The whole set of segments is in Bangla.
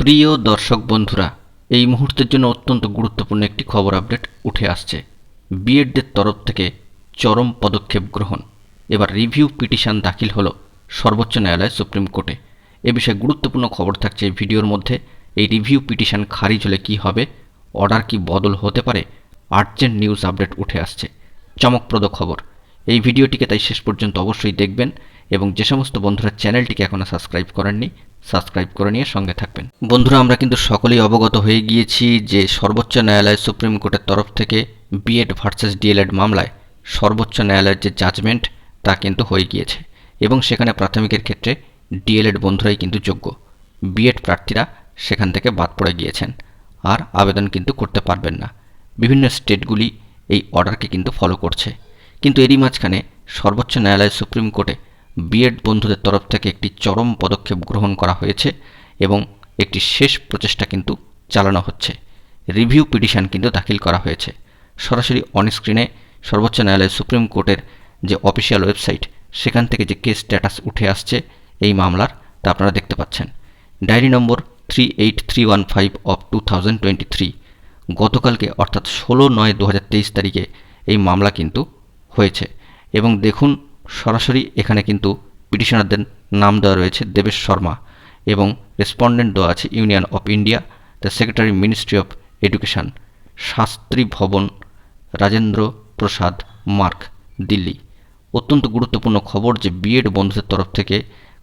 প্রিয় দর্শক বন্ধুরা, এই মুহূর্তের জন্য অত্যন্ত গুরুত্বপূর্ণ একটি খবর আপডেট উঠে আসছে। বিএডদের তরফ থেকে চরম পদক্ষেপ গ্রহণ। এবার রিভিউ পিটিশন দাখিল হলো সর্বোচ্চ ন্যায়ালয় সুপ্রিম কোর্টে। এ বিষয়ে গুরুত্বপূর্ণ খবর থাকছে এই ভিডিওর মধ্যে। এই রিভিউ পিটিশন খারিজ হলে কী হবে, অর্ডার কি বদল হতে পারে, আর্জেন্ট নিউজ আপডেট উঠে আসছে, চমকপ্রদ খবর। এই ভিডিওটিকে তাই শেষ পর্যন্ত অবশ্যই দেখবেন এবং যে সমস্ত বন্ধুরা চ্যানেলটিকে এখনও সাবস্ক্রাইব করেননি সাবস্ক্রাইব করে নিয়ে সঙ্গে থাকবেন। বন্ধুরা, আমরা কিন্তু সকলেই অবগত হয়ে গিয়েছি যে সর্বোচ্চ ন্যায়ালয় সুপ্রিম কোর্টের তরফ থেকে বিএড ভার্সেস ডিএলএড মামলায় সর্বোচ্চ ন্যায়ালয়ের যে জাজমেন্ট তা কিন্তু হয়ে গিয়েছে এবং সেখানে প্রাথমিকের ক্ষেত্রে ডিএলএড বন্ধুরাই কিন্তু যোগ্য। বিএড প্রার্থীরা সেখান থেকে বাদ পড়ে গিয়েছেন, আর আবেদন কিন্তু করতে পারবেন না। বিভিন্ন স্টেটগুলি এই অর্ডারকে কিন্তু ফলো করছে, কিন্তু এরই মাঝখানে সর্বোচ্চ ন্যায়ালয় সুপ্রিম কোর্টে বিএড বন্ধুদের তরফ থেকে একটি চরম পদক্ষেপ গ্রহণ করা হয়েছে এবং একটি শেষ প্রচেষ্টা কিন্তু চালানো হচ্ছে। রিভিউ পিটিশন কিন্তু দাখিল করা হয়েছে। সরাসরি অনস্ক্রিনে সর্বোচ্চ ন্যায়ালয় সুপ্রিম কোর্টের যে অফিসিয়াল ওয়েবসাইট, সেখান থেকে যে কেস স্ট্যাটাস উঠে আসছে এই মামলার, তা আপনারা দেখতে পাচ্ছেন। ডায়েরি নম্বর 38315 অফ 2023 গতকালকে অর্থাৎ 16/9/2023 তারিখে এই মামলা কিন্তু হয়েছে এবং দেখুন সরাসরি এখানে কিন্তু পিটিশনারদের নাম দেওয়া রয়েছে দেবেশ শর্মা এবং রেসপন্ডেন্ট দেওয়া আছে union of India, the secretary ministry of education, Shastri ভবন, রাজেন্দ্র প্রসাদ মার্গ, দিল্লি। অত্যন্ত গুরুত্বপূর্ণ খবর যে বিএড বন্ধুদের তরফ থেকে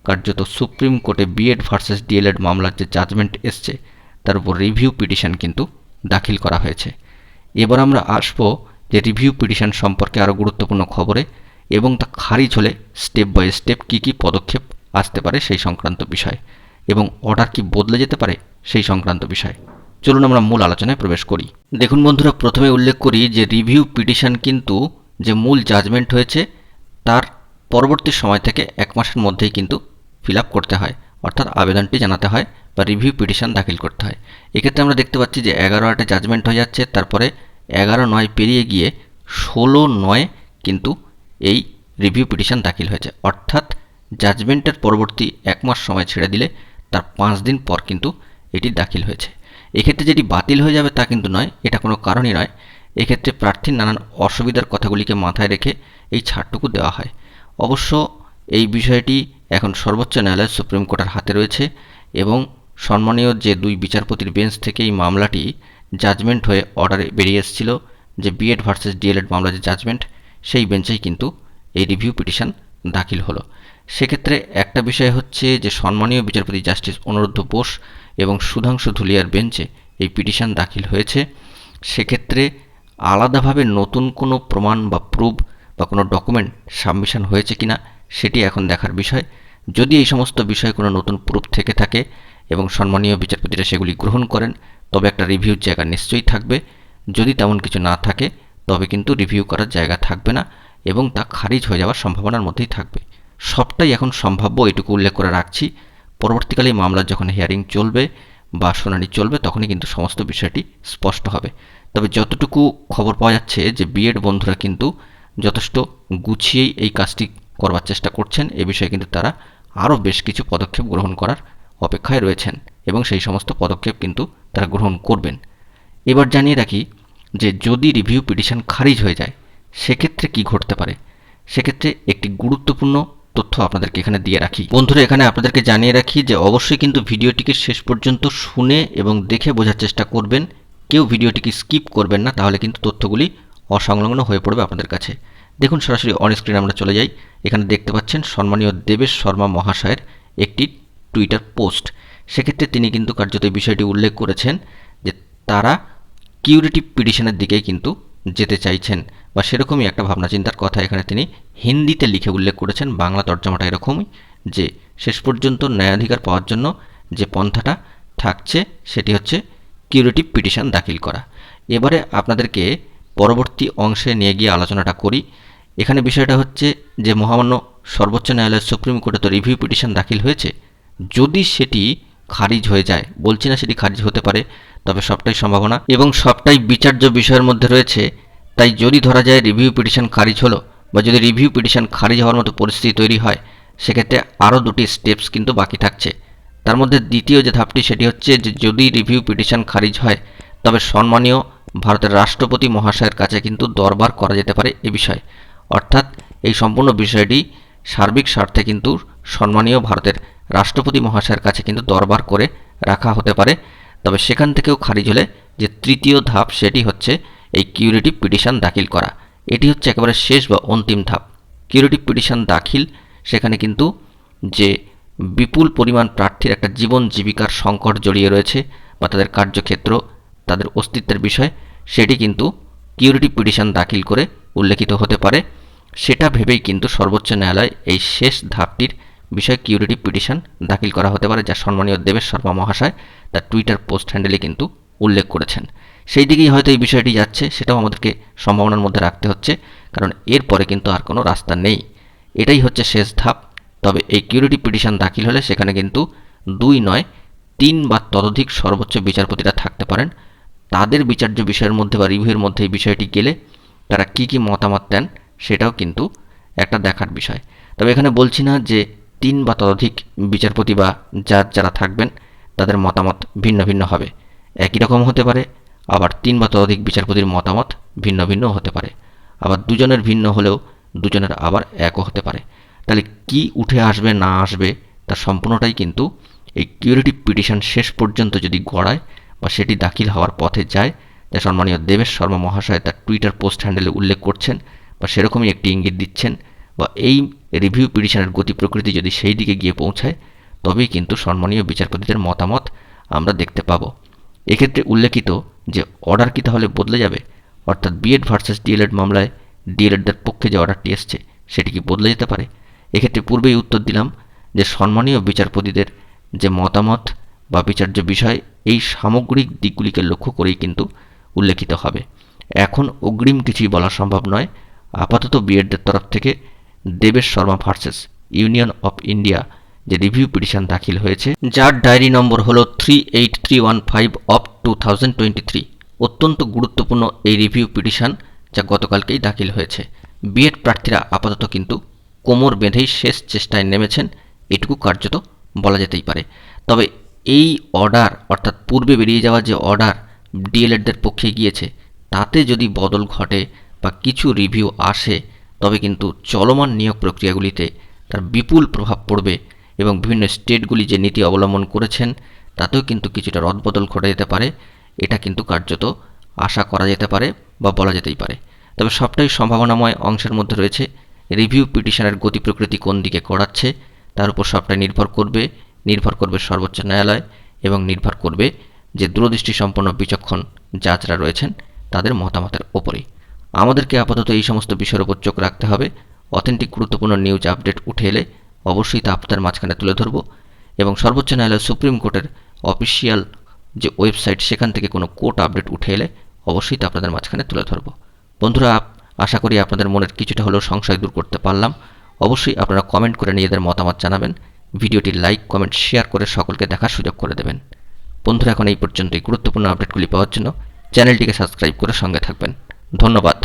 কার্যত সুপ্রিম কোর্টে বিএড ভার্সেস ডিএলএড মামলার যে জাজমেন্ট এসছে তার উপর রিভিউ পিটিশন কিন্তু দাখিল করা হয়েছে। এবার আমরা আসবো যে রিভিউ পিটিশন সম্পর্কে আরও গুরুত্বপূর্ণ খবরে এবং তা খারিজ হলে স্টেপ বাই স্টেপ কী কী পদক্ষেপ আসতে পারে সেই সংক্রান্ত বিষয় এবং অর্ডার কি বদলে যেতে পারে সেই সংক্রান্ত বিষয়। চলুন আমরা মূল আলোচনায় প্রবেশ করি। দেখুন বন্ধুরা, প্রথমে উল্লেখ করি যে রিভিউ পিটিশন কিন্তু যে মূল জাজমেন্ট হয়েছে তার পরবর্তী সময় থেকে 1 মাসের মধ্যেই কিন্তু ফিল আপ করতে হয়, অর্থাৎ আবেদনটি জানাতে হয় বা রিভিউ পিটিশন দাখিল করতে হয়। এক্ষেত্রে আমরা দেখতে পাচ্ছি যে 11/8 জাজমেন্ট হয়ে যাচ্ছে, তারপরে 11/9 পেরিয়ে গিয়ে 16/9 কিন্তু এই রিভিউ পিটিশন দাখিল হয়েছে, অর্থাৎ জাজমেন্টের পরবর্তী 1 মাস সময় ছেড়ে দিলে তার 5 দিন পর কিন্তু এটি দাখিল হয়েছে। এক্ষেত্রে যেটি বাতিল হয়ে যাবে তা কিন্তু নয়, এটা কোনো কারণই নয়। এক্ষেত্রে প্রার্থীর নানান অসুবিধার কথাগুলিকে মাথায় রেখে এই ছাড়টুকু দেওয়া হয়। অবশ্য এই বিষয়টি এখন সর্বোচ্চ ন্যায়ালয় সুপ্রিম কোর্টের হাতে রয়েছে এবং সম্মানীয় যে 2 বিচারপতির বেঞ্চ থেকে এই মামলাটি জাজমেন্ট হয়ে অর্ডারে বেরিয়ে এসেছিল, যে বিএড ভার্সেস ডিএলএড মামলা যে জাজমেন্ট, সেই বেঞ্চেই কিন্তু এই রিভিউ পিটিশন দাখিল হলো। সেক্ষেত্রে একটা বিষয় হচ্ছে যে সম্মানীয় বিচারপতি জাস্টিস অনুরুদ্ধ বোস এবং সুধাংশু ধুলিয়ার বেঞ্চে এই পিটিশন দাখিল হয়েছে। সেক্ষেত্রে আলাদাভাবে নতুন কোনো প্রমাণ বা প্রুফ বা কোনো ডকুমেন্ট সাবমিশন হয়েছে কিনা সেটি এখন দেখার বিষয়। যদি এই সমস্ত বিষয়ে কোনো নতুন প্রুফ থেকে থাকে এবং সম্মানীয় বিচারপতিরা সেগুলি গ্রহণ করেন, তবে একটা রিভিউর জায়গা নিশ্চয়ই থাকবে। যদি তেমন কিছু না থাকে তবে কিন্তু রিভিউ করার জায়গা থাকবে না এবং তা খারিজ হয়ে যাওয়ার সম্ভাবনার মধ্যেই থাকবে। সবটাই এখন সম্ভাব্য, এটুকু উল্লেখ করে রাখছি। পরবর্তীকালে এই মামলার যখন হিয়ারিং চলবে বা শুনানি চলবে তখনই কিন্তু সমস্ত বিষয়টি স্পষ্ট হবে। তবে যতটুকু খবর পাওয়া যাচ্ছে যে বিএড বন্ধুরা কিন্তু যথেষ্ট গুছিয়েই এই কাজটি করবার চেষ্টা করছেন। এ বিষয়ে কিন্তু তারা আরও বেশ কিছু পদক্ষেপ গ্রহণ করার অপেক্ষায় রয়েছেন এবং সেই সমস্ত পদক্ষেপ কিন্তু তারা গ্রহণ করবেন। এবার জানিয়ে রাখি যে যদি রিভিউ পিটিশন খারিজ হয়ে যায় সেক্ষেত্রে কি ঘটতে পারে। সেক্ষেত্রে একটি গুরুত্বপূর্ণ তথ্য আপনাদেরকে এখানে দিয়ে রাখি। বন্ধুরা, এখানে আপনাদেরকে জানিয়ে রাখি যে অবশ্যই কিন্তু ভিডিওটিকে শেষ পর্যন্ত শুনে এবং দেখে বোঝার চেষ্টা করবেন। কেউ ভিডিওটিকে স্কিপ করবেন না, তাহলে কিন্তু তথ্যগুলি অসংলগ্ন হয়ে পড়বে আপনাদের কাছে। দেখুন সরাসরি অন স্ক্রিনে আমরা চলে যাই। এখানে দেখতে পাচ্ছেন সম্মানীয় দেবেশ শর্মা মহাশয়ের একটি টুইটার পোস্ট। সেক্ষেত্রে তিনি কিন্তু কার্যত এই বিষয়টি উল্লেখ করেছেন যে তারা কিউরেটিভ পিটিশনের দিকে কিন্তু যেতে চাইছেন বা সেরকমই একটা ভাবনা চিন্তার কথা এখানে তিনি হিন্দিতে লিখে উল্লেখ করেছেন। বাংলা তর্জমাটা এরকমই যে শেষ পর্যন্ত ন্যায়াধিকার পাওয়ার জন্য যে পন্থাটা থাকছে সেটি হচ্ছে কিউরেটিভ পিটিশন দাখিল করা। এবারে আপনাদেরকে পরবর্তী অংশে নিয়ে গিয়ে আলোচনাটা করি। এখানে বিষয়টা হচ্ছে যে মহামান্য সর্বোচ্চ ন্যায়ালয়ের সুপ্রিম কোর্টে তো রিভিউ পিটিশন দাখিল হয়েছে, যদি সেটি খারিজ হয়ে যায়, বলছি না সেটি খারিজ হতে পারে, তবে সবটাই সম্ভাবনা এবং সবটাই বিচার্য বিষয়ের মধ্যে রয়েছে। তাই যদি ধরা যায় রিভিউ পিটিশন খারিজ হলো বা যদি রিভিউ পিটিশন খারিজ হওয়ার মতো পরিস্থিতি তৈরি হয়, সেক্ষেত্রে আরও 2টি স্টেপস কিন্তু বাকি থাকছে। তার মধ্যে দ্বিতীয় যে ধাপটি সেটি হচ্ছে যে যদি রিভিউ পিটিশন খারিজ হয় তবে সম্মানীয় ভারতের রাষ্ট্রপতি মহাশয়ের কাছে কিন্তু দরবার করা যেতে পারে এ বিষয়ে। অর্থাৎ এই সম্পূর্ণ বিষয়টি সার্বিক স্বার্থে কিন্তু সম্মানীয় ভারতের রাষ্ট্রপতি মহাশয়ের কাছে কিন্তু দরবার করে রাখা হতে পারে। তবে সেখান থেকেও খারিজ হলে যে তৃতীয় ধাপ সেটি হচ্ছে এই কিউরেটিভ পিটিশন দাখিল করা। এটি হচ্ছে একেবারে শেষ বা অন্তিম ধাপ। কিউরেটিভ পিটিশন দাখিল, সেখানে কিন্তু যে বিপুল পরিমাণ প্রার্থীর একটা জীবন জীবিকার সংকট জড়িয়ে রয়েছে বা তাদের কার্যক্ষেত্র, তাদের অস্তিত্বের বিষয়, সেটি কিন্তু কিউরেটিভ পিটিশন দাখিল করে উল্লেখিত হতে পারে। সেটা ভেবেই কিন্তু সর্বোচ্চ ন্যায়ালয় এই শেষ ধাপটির বিষয়ে কিউরেটিভ পিটিশন দাখিল করা হতে পারে, যা সম্মানীয় দেবেশ শর্মা মহাশয় তার টুইটার পোস্ট হ্যান্ডেলে কিন্তু উল্লেখ করেছেন। সেই দিকেই হয়তো এই বিষয়টি যাচ্ছে, সেটাও আমাদেরকে সম্ভাবনার মধ্যে রাখতে হচ্ছে, কারণ এরপরে কিন্তু আর কোনো রাস্তা নেই। এটাই হচ্ছে শেষ ধাপ। তবে এই কিউরেটিভ পিটিশন দাখিল হলে সেখানে কিন্তু 2 নয় 3 বা ততোধিক সর্বোচ্চ বিচারপতিরা থাকতে পারেন। তাদের বিচার্য বিষয়ের মধ্যে বা রিভিউয়ের মধ্যে এই বিষয়টি গেলে তারা কী মতামত দেন সেটাও কিন্তু একটা দেখার বিষয়। তবে এখানে বলছি না যে 3 বা ততোধিক বিচারপতি বা জাজ যারা থাকবেন তাদের মতামত ভিন্ন ভিন্ন হবে। একই রকম হতে পারে, আবার 3 বা ততোধিক বিচারপতির মতামত ভিন্ন ভিন্নও হতে পারে। আবার দুজনের ভিন্ন হলেও দুজনের আবার একও হতে পারে। তাহলে কি উঠে আসবে না আসবে তার সম্পূর্ণটাই কিন্তু এই কিউরেটিভ পিটিশন শেষ পর্যন্ত যদি গড়ায় বা সেটি দাখিল হওয়ার পথে যায়, যা সম্মানীয় দেবেশ শর্মা মহাশয় তার টুইটার পোস্ট হ্যান্ডেলে উল্লেখ করছেন বা সেরকমই একটি ইঙ্গিত দিচ্ছেন, বা এই রিভিউ পিটিশনের গতি প্রকৃতি যদি সেই দিকে গিয়ে পৌঁছায়, তবেই কিন্তু সম্মানীয় বিচারপতিদের মতামত আমরা দেখতে পাবো। এক্ষেত্রে উল্লেখিত যে অর্ডার কি তাহলে বদলে যাবে? অর্থাৎ বিএড ভার্সেস ডিএলএড মামলায় ডিএলএডদের পক্ষে যে অর্ডারটি এসছে সেটি কি বদলে যেতে পারে? এক্ষেত্রে পূর্বেই উত্তর দিলাম যে সম্মানীয় বিচারপতিদের যে মতামত বা বিচার্য বিষয়, এই সামগ্রিক দিকগুলিকে লক্ষ্য করেই কিন্তু উল্লেখিত হবে। এখন অগ্রিম কিছুই বলা সম্ভব নয়। আপাতত বিএডদের তরফ থেকে Debesh Sharma versus Union of India যে রিভিউ পিটিশন দাখিল হয়েছে, যার ডায়েরি নম্বর হলো 38315 অফ 2023, অত্যন্ত গুরুত্বপূর্ণ এই রিভিউ পিটিশন, যা গতকালকেই দাখিল হয়েছে। বিএড প্রার্থীরা আপাতত কিন্তু কোমর বেঁধেই শেষ চেষ্টায় নেমেছেন, এটুকু কার্যত বলা যেতেই পারে। তবে এই অর্ডার, অর্থাৎ পূর্বে বেরিয়ে যাওয়া যে অর্ডার ডিএলএডদের পক্ষে গিয়েছে, তাতে যদি বদল ঘটে বা কিছু রিভিউ আসে, তবে কিন্তু চলমান নিয়োগ প্রক্রিয়াগুলিতে তার বিপুল প্রভাব পড়বে এবং বিভিন্ন স্টেটগুলি যে নীতি অবলম্বন করেছেন তাতেও কিন্তু কিছুটা রদবদল ঘটে যেতে পারে। এটা কিন্তু কার্যত আশা করা যেতে পারে বা বলা যেতেই পারে। তবে সবটাই সম্ভাবনাময় অংশের মধ্যে রয়েছে। রিভিউ পিটিশনের গতি প্রকৃতি কোন দিকে গড়াচ্ছে তার উপর সবটাই নির্ভর করবে সর্বোচ্চ ন্যায়ালয় এবং নির্ভর করবে যে দূরদৃষ্টি সম্পন্ন বিচক্ষণ জাজরা রয়েছেন তাদের মতামতের ওপরেই। আমাদেরকে আপাতত এই সমস্ত বিষয়ের উপর চোখ রাখতে হবে। অথেন্টিক গুরুত্বপূর্ণ নিউজ আপডেট উঠে এলে অবশ্যই তা আপনাদের মাঝখানে তুলে ধরব, এবং সর্বোচ্চ ন্যায়ালয় সুপ্রিম কোর্টের অফিসিয়াল যে ওয়েবসাইট সেখান থেকে কোনো কোর্ট আপডেট উঠে এলে অবশ্যই তা আপনাদের মাঝখানে তুলে ধরব। বন্ধুরা, আশা করি আপনাদের মনের কিছুটা হলেও সংশয় দূর করতে পারলাম। অবশ্যই আপনারা কমেন্ট করে নিজেদের মতামত জানাবেন। ভিডিওটি লাইক, কমেন্ট, শেয়ার করে সকলকে দেখার সুযোগ করে দেবেন। বন্ধুরা, এখন এই পর্যন্তই। গুরুত্বপূর্ণ আপডেটগুলি পাওয়ার জন্য চ্যানেলটিকে সাবস্ক্রাইব করে সঙ্গে থাকবেন। ধন্যবাদ।